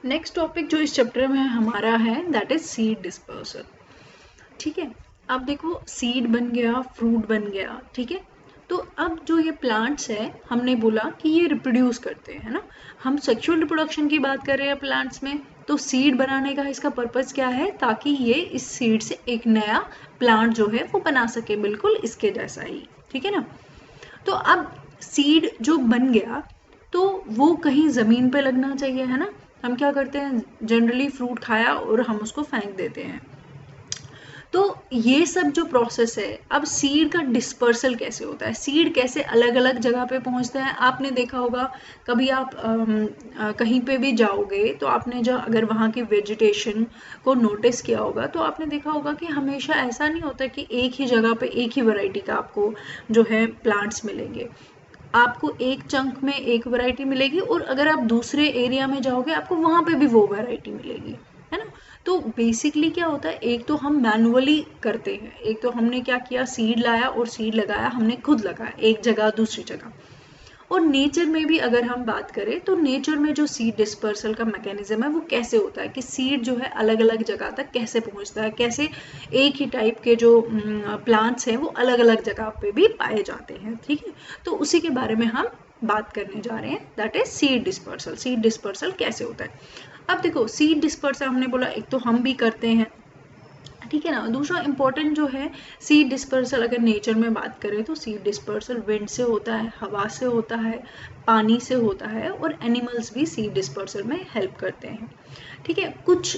Next topic जो इस chapter में हमारा है दैट इज सीड डिस्पर्सल। ठीक है, अब देखो सीड बन गया, फ्रूट बन गया, ठीक है। तो अब जो ये प्लांट्स है, हमने बोला कि ये रिप्रोड्यूस करते हैं, है ना। हम सेक्सुअल रिप्रोडक्शन की बात कर रहे हैं प्लांट्स में, तो सीड बनाने का इसका पर्पस क्या है, ताकि ये इस सीड से एक नया प्लांट जो है वो बना सके, बिल्कुल इसके जैसा ही, ठीक है ना। तो अब सीड जो बन गया तो वो कहीं ज़मीन पे लगना चाहिए, है ना। हम क्या करते हैं, जनरली फ्रूट खाया और हम उसको फेंक देते हैं। तो ये सब जो प्रोसेस है, अब सीड का डिस्पर्सल कैसे होता है, सीड कैसे अलग अलग जगह पे पहुंचते हैं। आपने देखा होगा कभी आप कहीं पे भी जाओगे तो आपने जो अगर वहाँ की वेजिटेशन को नोटिस किया होगा तो आपने देखा होगा कि हमेशा ऐसा नहीं होता कि एक ही जगह पे एक ही वैरायटी का आपको जो है प्लांट्स मिलेंगे। आपको एक चंक में एक वैरायटी मिलेगी और अगर आप दूसरे एरिया में जाओगे आपको वहां पे भी वो वैरायटी मिलेगी, है ना। तो बेसिकली क्या होता है, एक तो हम मैनुअली करते हैं, एक तो हमने क्या किया, सीड लाया और सीड लगाया, हमने खुद लगाया एक जगह दूसरी जगह। और नेचर में भी अगर हम बात करें तो नेचर में जो सीड डिस्पर्सल का मैकेनिज्म है वो कैसे होता है कि सीड जो है अलग अलग जगह तक कैसे पहुंचता है, कैसे एक ही टाइप के जो प्लांट्स हैं वो अलग अलग जगह पे भी पाए जाते हैं, ठीक है। तो उसी के बारे में हम बात करने जा रहे हैं, that is seed dispersal. Seed dispersal कैसे होता है, अब देखो सीड डिस्पर्सल हमने बोला एक तो हम भी करते हैं, ठीक है ना। दूसरा इंपॉर्टेंट जो है सीड डिस्पर्सल, अगर नेचर में बात करें तो सीड डिस्पर्सल विंड से होता है, हवा से होता है, पानी से होता है, और एनिमल्स भी सीड डिस्पर्सल में हेल्प करते हैं, ठीक है। कुछ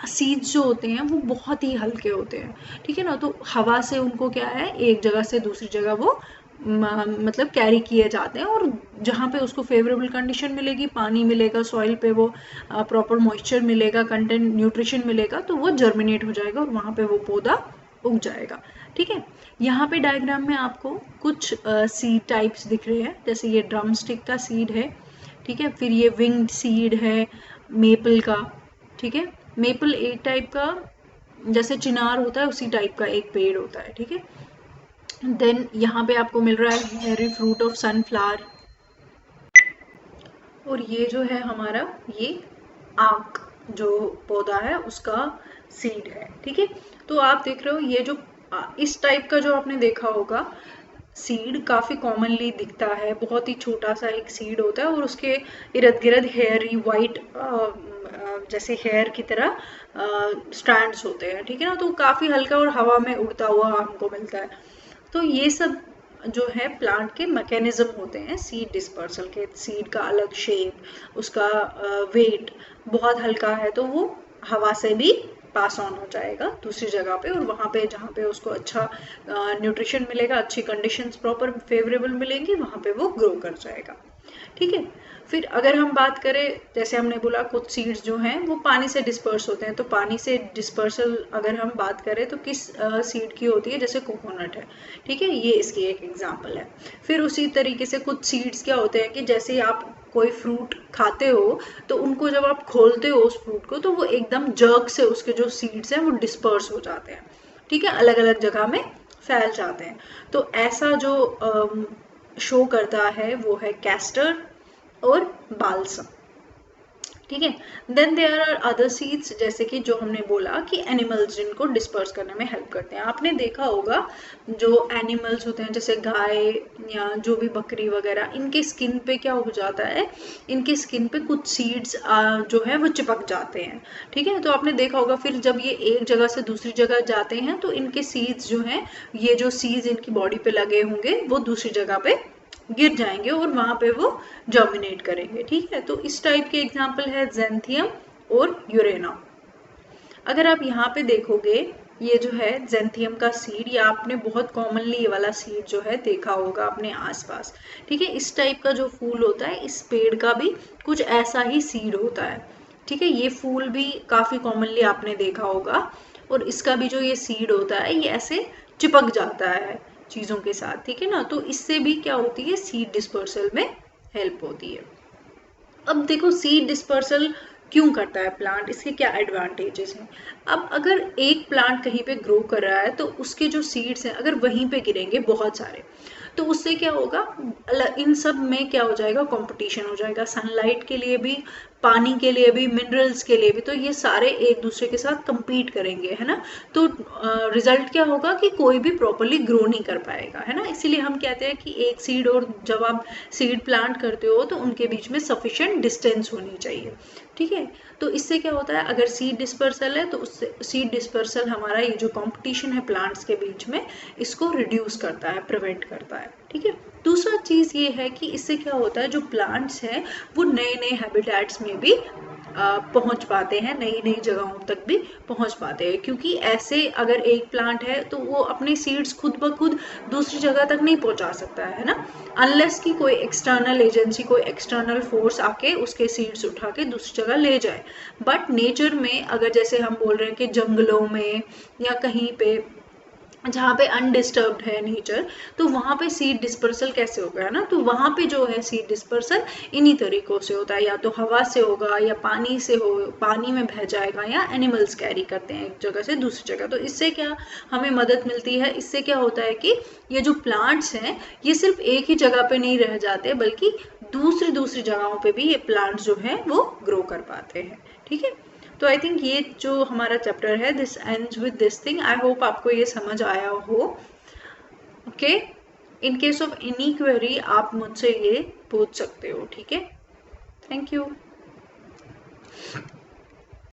सीड्स जो होते हैं वो बहुत ही हल्के होते हैं, ठीक है ना। तो हवा से उनको क्या है, एक जगह से दूसरी जगह वो मतलब कैरी किए जाते हैं, और जहाँ पे उसको फेवरेबल कंडीशन मिलेगी, पानी मिलेगा, सॉइल पे वो प्रॉपर मॉइस्चर मिलेगा, कंटेंट न्यूट्रिशन मिलेगा, तो वो जर्मिनेट हो जाएगा और वहाँ पे वो पौधा उग जाएगा, ठीक है। यहाँ पे डायग्राम में आपको कुछ सीड टाइप्स दिख रहे हैं, जैसे ये ड्रम स्टिक का सीड है, ठीक है। फिर ये विंग्ड सीड है मेपल का, ठीक है। मेपल एक टाइप का, जैसे चिनार होता है उसी टाइप का एक पेड़ होता है, ठीक है। देन यहाँ पे आपको मिल रहा है हेरी फ्रूट ऑफ सनफ्लावर, और ये जो है हमारा ये आक जो पौधा है उसका सीड है, ठीक है। तो आप देख रहे हो ये जो इस टाइप का जो आपने देखा होगा सीड काफी कॉमनली दिखता है, बहुत ही छोटा सा एक सीड होता है और उसके इर्द गिर्द हेयरी वाइट जैसे हेयर की तरह स्ट्रैंड्स होते हैं, ठीक है ना। तो काफी हल्का और हवा में उड़ता हुआ हमको मिलता है। तो ये सब जो है प्लांट के मैकेनिज्म होते हैं सीड डिस्पर्सल के। सीड का अलग शेप, उसका वेट बहुत हल्का है तो वो हवा से भी पास ऑन हो जाएगा दूसरी जगह पे, और वहाँ पे जहाँ पे उसको अच्छा न्यूट्रिशन मिलेगा, अच्छी कंडीशंस प्रॉपर फेवरेबल मिलेंगी, वहाँ पे वो ग्रो कर जाएगा, ठीक है। फिर अगर हम बात करें, जैसे हमने बोला कुछ सीड्स जो हैं वो पानी से डिस्पर्स होते हैं, तो पानी से डिस्पर्सल अगर हम बात करें तो किस सीड की होती है, जैसे कोकोनट है, ठीक है, ये इसकी एक एग्जांपल है। फिर उसी तरीके से कुछ सीड्स क्या होते हैं कि जैसे आप कोई फ्रूट खाते हो तो उनको जब आप खोलते हो उस फ्रूट को तो वो एकदम जर्क से उसके जो सीड्स हैं वो डिस्पर्स हो जाते हैं, ठीक है, अलग अलग जगह में फैल जाते हैं। तो ऐसा जो शो करता है वो है कैस्टर और बालसम, ठीक है। Then there are other seeds, जैसे कि जो हमने बोला कि एनिमल्स जिनको डिस्पर्स करने में हेल्प करते हैं। आपने देखा होगा जो एनिमल्स होते हैं जैसे गाय या जो भी बकरी वगैरह, इनके स्किन पे क्या हो जाता है, इनके स्किन पे कुछ सीड्स जो है वो चिपक जाते हैं, ठीक है। तो आपने देखा होगा फिर जब ये एक जगह से दूसरी जगह जाते हैं तो इनके सीड्स जो हैं, ये जो सीड्स इनकी बॉडी पे लगे होंगे वो दूसरी जगह पे गिर जाएंगे और वहां पे वो जर्मिनेट करेंगे, ठीक है। तो इस टाइप के एग्जाम्पल है जेंथियम और यूरेना। अगर आप यहाँ पे देखोगे ये जो है जेंथियम का सीड, या आपने बहुत कॉमनली ये वाला सीड जो है देखा होगा अपने आसपास, ठीक है। इस टाइप का जो फूल होता है इस पेड़ का भी कुछ ऐसा ही सीड होता है, ठीक है। ये फूल भी काफी कॉमनली आपने देखा होगा, और इसका भी जो ये सीड होता है ये ऐसे चिपक जाता है चीजों के साथ, ठीक है ना। तो इससे भी क्या होती है, सीड डिस्पर्सल में हेल्प होती है। अब देखो सीड डिस्पर्सल क्यों करता है प्लांट, इसके क्या एडवांटेजेस हैं। अब अगर एक प्लांट कहीं पे ग्रो कर रहा है तो उसके जो सीड्स हैं अगर वहीं पे गिरेंगे बहुत सारे, तो उससे क्या होगा, इन सब में क्या हो जाएगा, कंपटीशन हो जाएगा, सनलाइट के लिए भी, पानी के लिए भी, मिनरल्स के लिए भी। तो ये सारे एक दूसरे के साथ compete करेंगे, है ना। तो रिजल्ट क्या होगा कि कोई भी प्रॉपरली ग्रो नहीं कर पाएगा, है ना। इसीलिए हम कहते हैं कि एक सीड और जब आप सीड प्लांट करते हो तो उनके बीच में सफिशिएंट डिस्टेंस होनी चाहिए, ठीक है। तो इससे क्या होता है, अगर सीड डिस्पर्सल है तो उससे सीड डिस्पर्सल हमारा ये जो कंपटीशन है प्लांट्स के बीच में, इसको रिड्यूस करता है, प्रिवेंट करता है, ठीक है। दूसरा चीज़ ये है कि इससे क्या होता है, जो प्लांट्स हैं वो नए नए हैबिटेट्स में भी पहुंच पाते हैं, नई नई जगहों तक भी पहुंच पाते हैं। क्योंकि ऐसे अगर एक प्लांट है तो वो अपने सीड्स खुद ब खुद दूसरी जगह तक नहीं पहुंचा सकता है ना, अनलेस कि कोई एक्सटर्नल एजेंसी, कोई एक्सटर्नल फोर्स आके उसके सीड्स उठा के दूसरी जगह ले जाए। बट नेचर में अगर जैसे हम बोल रहे हैं कि जंगलों में या कहीं पे जहाँ पे अनडिस्टर्ब्ड है नेचर, तो वहाँ पे सीड डिस्पर्सल कैसे होगा, है ना। तो वहाँ पे जो है सीड डिस्पर्सल इन्हीं तरीकों से होता है, या तो हवा से होगा या पानी से हो, पानी में बह जाएगा, या एनिमल्स कैरी करते हैं एक जगह से दूसरी जगह। तो इससे क्या हमें मदद मिलती है, इससे क्या होता है कि ये जो प्लांट्स हैं ये सिर्फ एक ही जगह पे नहीं रह जाते, बल्कि दूसरी दूसरी जगहों पे भी ये प्लांट्स जो है वो ग्रो कर पाते हैं, ठीक है। तो आई थिंक ये जो हमारा चैप्टर है, this ends with this thing. I hope आपको ये समझ आया हो। Okay, in case of any query आप मुझसे ये पूछ सकते हो, ठीक है। Thank you.